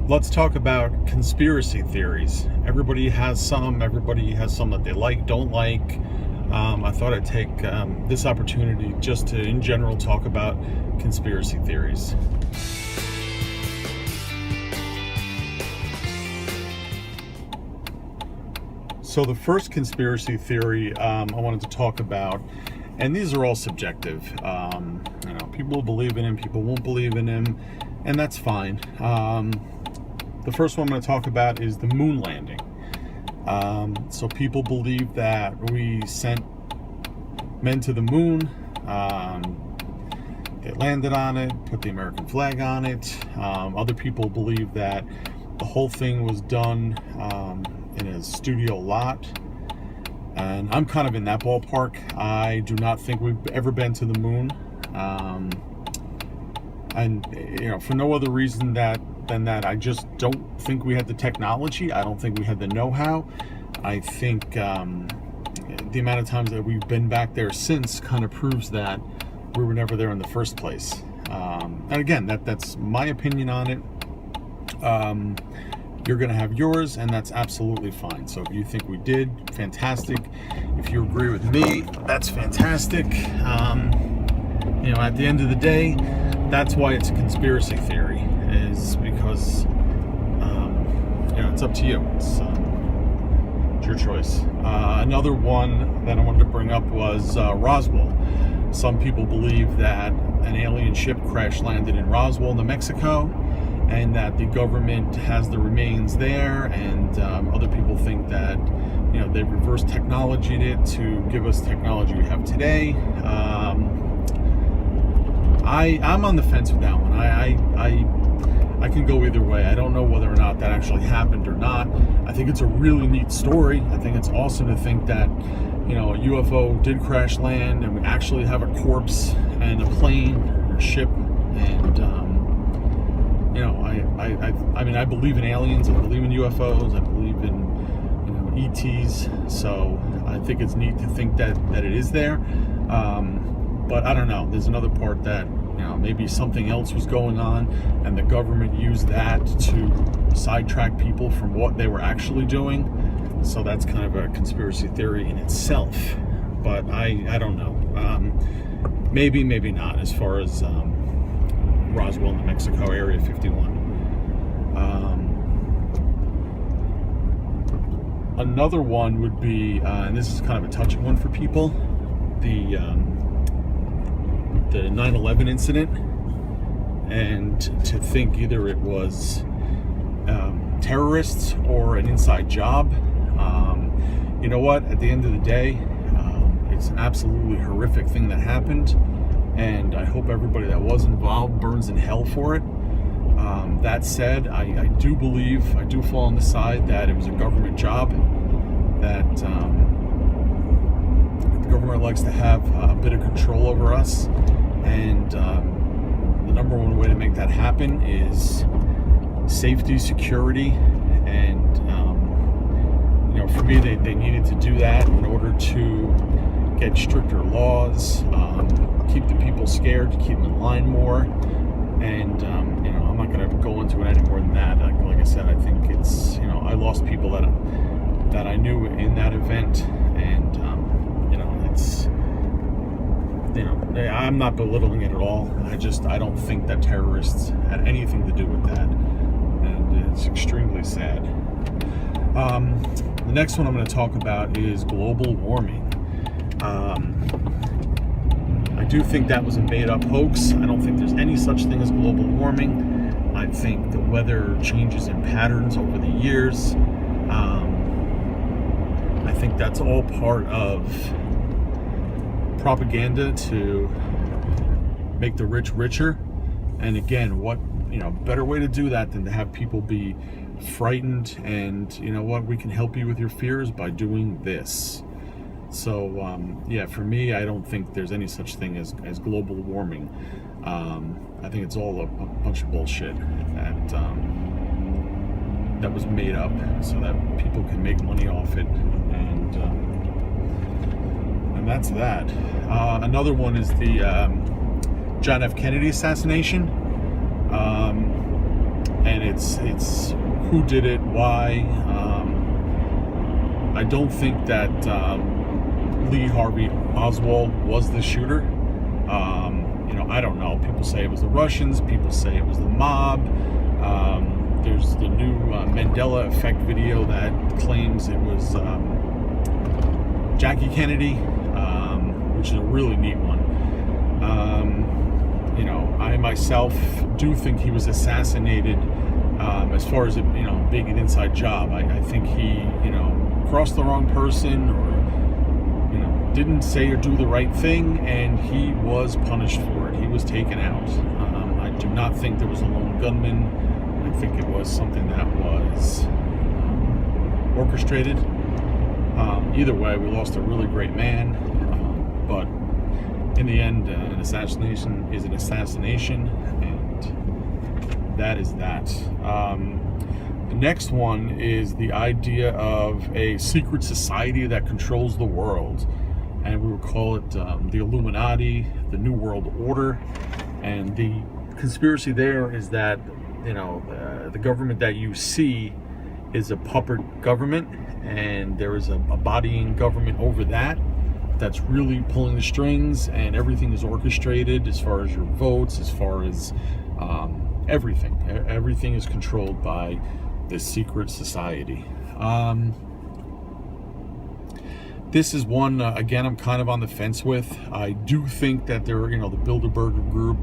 Let's talk about conspiracy theories. Everybody has some that they like, don't like. I thought I'd take this opportunity just to, in general, talk about conspiracy theories. So the first conspiracy theory I wanted to talk about, and these are all subjective. People believe in him, people won't believe in him, and that's fine. The first one I'm going to talk about is the moon landing. So people believe that we sent men to the moon. They landed on it, put the American flag on it. Other people believe that the whole thing was done in a studio lot. And I'm kind of in that ballpark. I do not think we've ever been to the moon. For no other reason than that I just don't think we had the technology. I don't think we had the know-how. I think the amount of times that we've been back there since kind of proves that we were never there in the first place. And again, that's my opinion on it. You're going to have yours, and that's absolutely fine. So if you think we did, fantastic. If you agree with me, that's fantastic. At the end of the day, that's why it's a conspiracy theory, is because it's up to you. It's your choice. Another one that I wanted to bring up was Roswell. Some people believe that an alien ship crash landed in Roswell, New Mexico, and that the government has the remains there, and other people think that they reverse technologied it to give us technology we have today. I'm on the fence with that one. I can go either way. I don't know whether or not that actually happened or not. I think it's a really neat story. I think it's awesome to think that a UFO did crash land and we actually have a corpse and a plane or ship, and I believe in aliens. I believe in UFOs. I believe in ETs. So I think it's neat to think that it is there. But I don't know. There's another part that maybe something else was going on, and the government used that to sidetrack people from what they were actually doing. So that's kind of a conspiracy theory in itself. But I don't know. Maybe not. As far as Roswell, New Mexico, Area 51. Another one would be, and this is kind of a touchy one for people, the 9/11 incident, and to think either it was terrorists or an inside job. You know what? At the end of the day, it's an absolutely horrific thing that happened, and I hope everybody that was involved burns in hell for it. That said, I do fall on the side that it was a government job, that the government likes to have a bit of control over us, and the number one way to make that happen is safety, security, and for me, they needed to do that in order to get stricter laws, keep the people scared, to keep them in line more, and I'm not going to go into it any more than that. Like I said, I think it's I lost people that I knew in that event, and it's I'm not belittling it at all. I don't think that terrorists had anything to do with that, and it's extremely sad. The next one I'm going to talk about is global warming. I do think that was a made-up hoax. I don't think there's any such thing as global warming. I think the weather changes in patterns over the years. I think that's all part of propaganda to make the rich richer. And again, what better way to do that than to have people be frightened, and we can help you with your fears by doing this. So for me, I don't think there's any such thing as global warming. I think it's all a bunch of bullshit that was made up so that people can make money off it, and that's that. Another one is the John F. Kennedy assassination. And it's who did it, why. I don't think that Lee Harvey Oswald was the shooter. I don't know. People say it was the Russians. People say it was the mob. There's the new Mandela Effect video that claims it was Jackie Kennedy, which is a really neat one. I myself do think he was assassinated. As far as it, being an inside job, I think he, crossed the wrong person, or didn't say or do the right thing, and he was punished for it. He was taken out. I do not think there was a lone gunman. I think it was something that was orchestrated. Either way, we lost a really great man, but in the end, an assassination is an assassination, and that is that. The next one is the idea of a secret society that controls the world, and we would call it the Illuminati, the New World Order. And the conspiracy there is that the government that you see is a puppet government, and there is a bodying government over that's really pulling the strings, and everything is orchestrated as far as your votes, as far as everything is controlled by this secret society. This is one, again, I'm kind of on the fence with. I do think that there are, the Bilderberger group.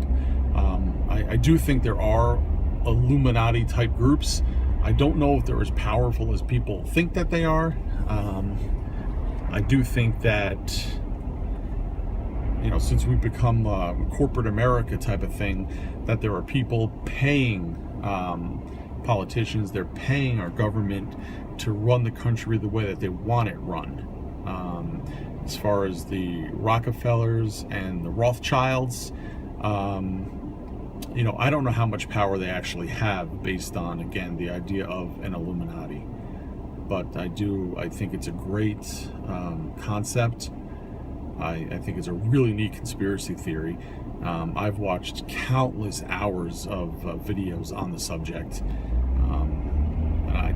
I do think there are Illuminati type groups. I don't know if they're as powerful as people think that they are. I do think that, since we've become corporate America type of thing, that there are people paying politicians, they're paying our government to run the country the way that they want it run. As far as the Rockefellers and the Rothschilds, I don't know how much power they actually have based on, again, the idea of an Illuminati. But I think it's a great concept. I think it's a really neat conspiracy theory. I've watched countless hours of videos on the subject.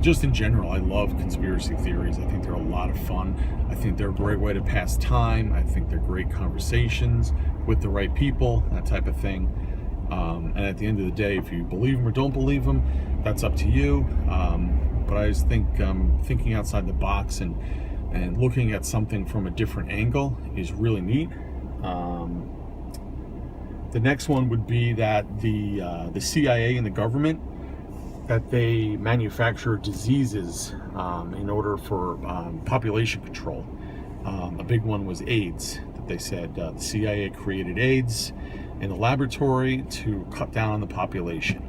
Just in general, I love conspiracy theories. I think they're a lot of fun. I think they're a great way to pass time. I think they're great conversations with the right people, that type of thing. And at the end of the day, if you believe them or don't believe them, that's up to you. But I just think thinking outside the box and looking at something from a different angle is really neat. The next one would be that the CIA and the government, that they manufacture diseases in order for population control. A big one was AIDS, that they said the CIA created AIDS in the laboratory to cut down on the population.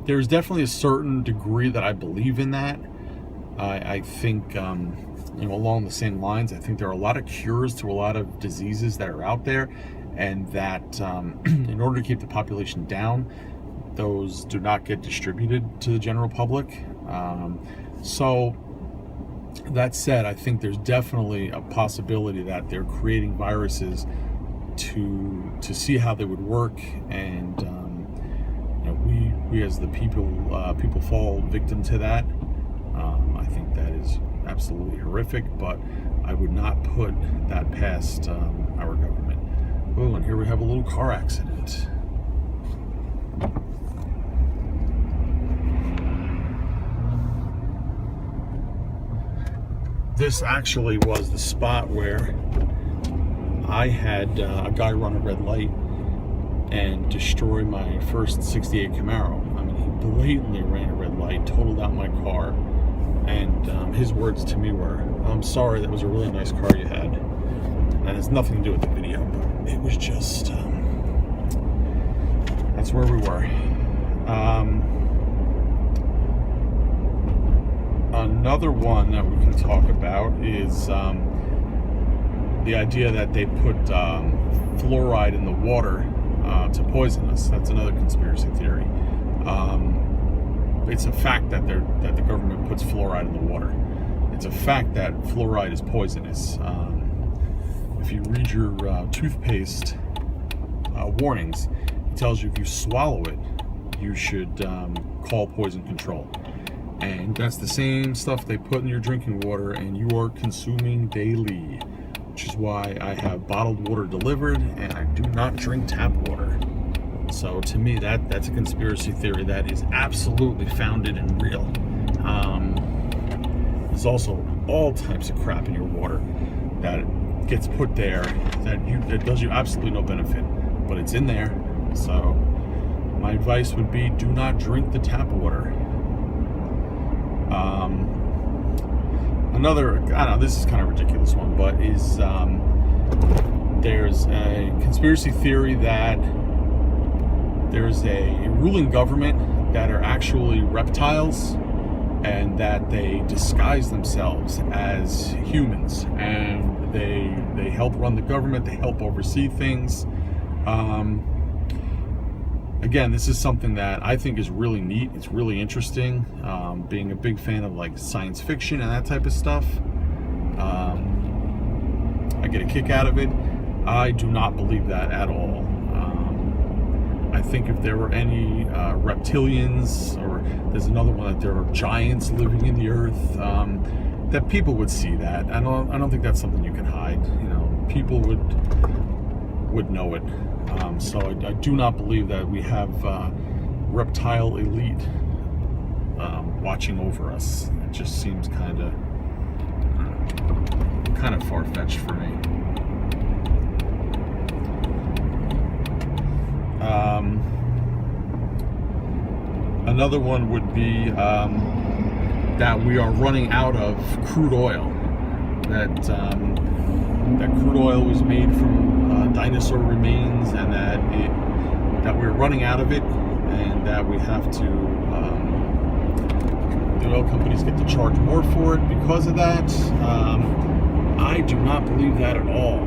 There's definitely a certain degree that I believe in that. I think, along the same lines, I think there are a lot of cures to a lot of diseases that are out there, and that in order to keep the population down, those do not get distributed to the general public. So that said, I think there's definitely a possibility that they're creating viruses to see how they would work, and we as the people fall victim to that. I think that is absolutely horrific, but I would not put that past our government. Oh, and here we have a little car accident. This actually was the spot where I had a guy run a red light and destroy my first 68 Camaro. I mean, he blatantly ran a red light, totaled out my car, and his words to me were, "I'm sorry, that was a really nice car you had." And it has nothing to do with the video, but it was just, that's where we were. Another one that we can talk about is the idea that they put fluoride in the water to poison us. That's another conspiracy theory. It's a fact that the government puts fluoride in the water. It's a fact that fluoride is poisonous. If you read your toothpaste warnings, it tells you if you swallow it, you should call poison control. And that's the same stuff they put in your drinking water and you are consuming daily, which is why I have bottled water delivered and I do not drink tap water. So to me, that's a conspiracy theory that is absolutely founded and real. There's also all types of crap in your water that gets put there that does you absolutely no benefit, but it's in there. So my advice would be, do not drink the tap water. Another, I don't know, this is kind of a ridiculous one, but is there's a conspiracy theory that there's a ruling government that are actually reptiles and that they disguise themselves as humans, and they help run the government, they help oversee things. Again, this is something that I think is really neat. It's really interesting. Being a big fan of like science fiction and that type of stuff, I get a kick out of it. I do not believe that at all. I think if there were any reptilians, or there's another one that there are giants living in the earth, that people would see that. I don't think that's something you can hide. You know, people would know it. So I do not believe that we have reptile elite watching over us. It just seems kind of far-fetched for me. Another one would be that we are running out of crude oil. That crude oil was made from dinosaur remains, and that we're running out of it, and that we have to. The oil companies get to charge more for it because of that. I do not believe that at all.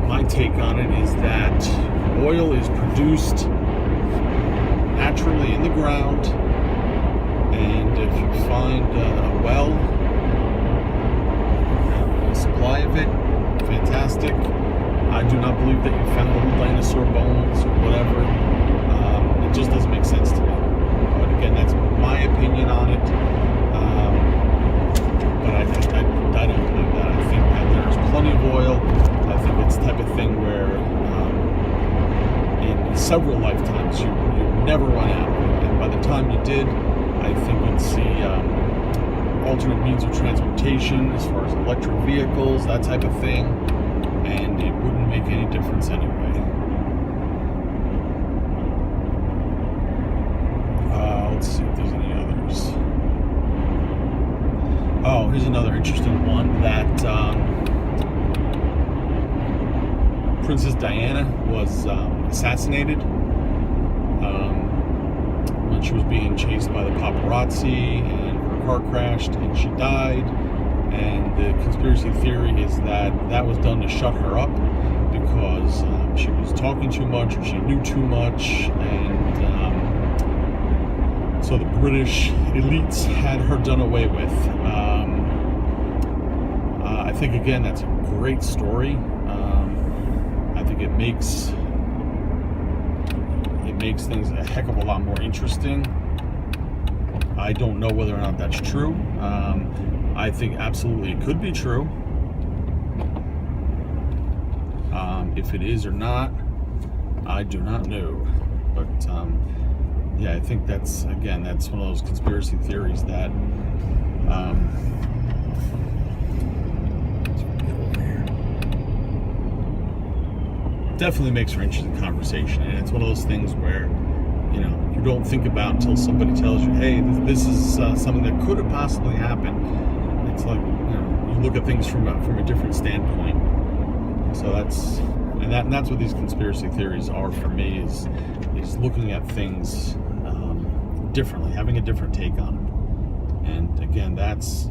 My take on it is that oil is produced naturally in the ground, and if you find a well, a supply of it, fantastic. I do not believe that you found little dinosaur bones or whatever. It just doesn't make sense to me. But again, that's my opinion on it. But I don't believe that. I think that there's plenty of oil. I think it's the type of thing where in several lifetimes you never run out. And by the time you did, I think you'd see alternate means of transportation as far as electric vehicles, that type of thing, and it wouldn't make any difference anyway. Let's see if there's any others. Oh, here's another interesting one, that Princess Diana was assassinated when she was being chased by the paparazzi, and her car crashed and she died. And the conspiracy theory is that was done to shut her up because she was talking too much, or she knew too much, and so the British elites had her done away with. I think, again, that's a great story. I think it makes things a heck of a lot more interesting. I don't know whether or not that's true. I think absolutely it could be true. If it is or not, I do not know. But yeah, I think that's one of those conspiracy theories that definitely makes for interesting conversation. And it's one of those things where, you know, you don't think about until somebody tells you, hey, this is something that could have possibly happened. It's like, you know, you look at things from a different standpoint. So that's what these conspiracy theories are for me, is looking at things differently, having a different take on them. And again, that's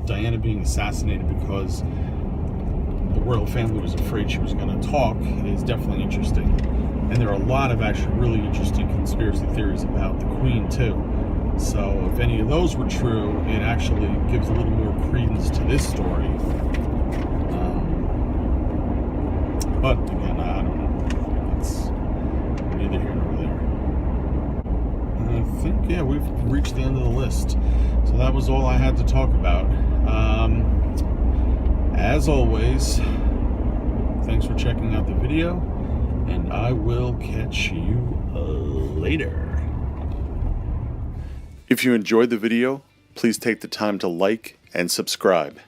Diana being assassinated because the royal family was afraid she was going to talk is definitely interesting. And there are a lot of actually really interesting conspiracy theories about the Queen too. So if any of those were true, it actually gives a little more credence to this story. But again, I don't know. It's neither here nor there. yeah, we've reached the end of the list. So that was all I had to talk about. As always, thanks for checking out the video, and I will catch you later. If you enjoyed the video, please take the time to like and subscribe.